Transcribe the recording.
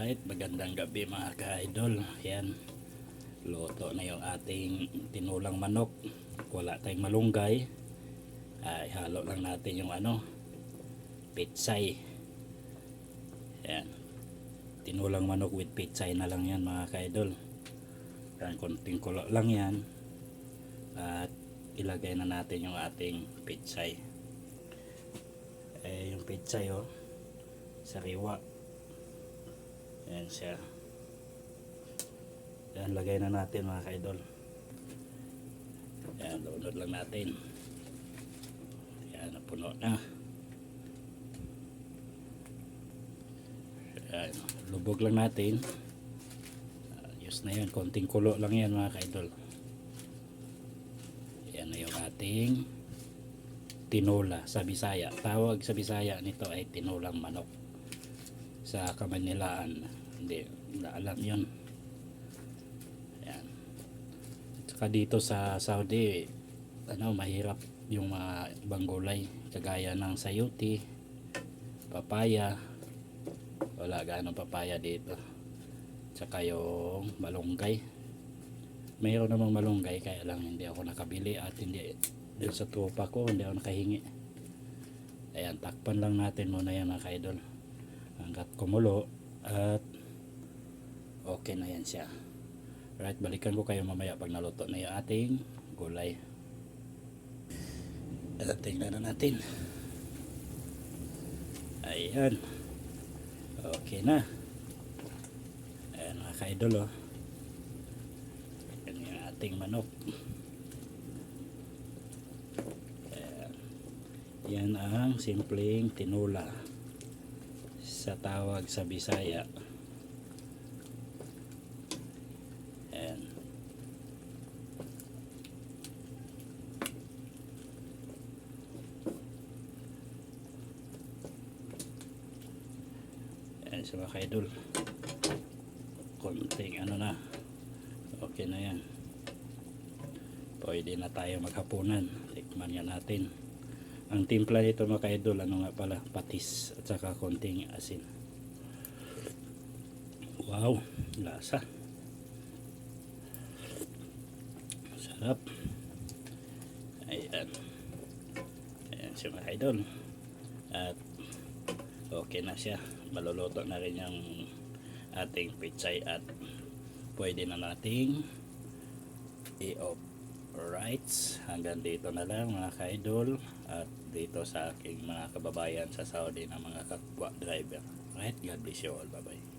Alright, magandang gabi mga ka-idol. Yan, luto na yung ating tinulang manok. Wala tayong malunggay. Ihalo lang natin yung pitsay. Yan, tinulang manok with pitsay na lang yan mga ka-idol. Yan, konting kulo lang yan. At ilagay na natin yung ating pitsay. Yung pitsay sariwa. Yan siya. Yan, lagay na natin mga ka-idol. Yan, lunod lang natin. Yan, napuno na. Yan, lubog lang natin. Ayos na yan, konting kulo lang yan mga ka-idol. Yan na yung ating tinola sa Bisaya. Tawag sa Bisaya nito ay tinulang manok. Sa Kamanilaan hindi na alam yun. Yan. Saka dito sa Saudi mahirap yung mga ibang gulay kagaya ng sayuti, papaya. Wala ganong papaya dito. Saka yung malunggay, mayroon namang malunggay, kaya lang hindi ako nakabili at hindi dun sa tupa ko hindi ako nakahingi. Ayan, takpan lang natin muna yan mga ka-idol hanggat kumulo at okay na yan siya. Right, balikan ko kayo mamaya pag naluto na yung ating gulay. At tingnan na natin. Ayan, okay na. Ayan mga ka-idol, yan yung ating manok. Ayan. Yan ang simpleng tinula sa tawag sa Bisaya. Ayan. Ayan sa mga ka-idol. Konting na. Okay na yan. Pwede na tayo maghapunan. Tikman nga natin. Ang timpla nito mga ka-idol, nga pala, patis at saka konting asin. Wow, lasa. Sarap. Ayan. Ayan siya mga ka-idol. At okay na siya. Maluluto na rin yung ating pitsay at pwede na nating i-off. Alright, hanggang dito na lang mga ka-idol at dito sa aking mga kababayan sa Saudi na mga kapwa driver. Alright, God bless you all. Bye bye.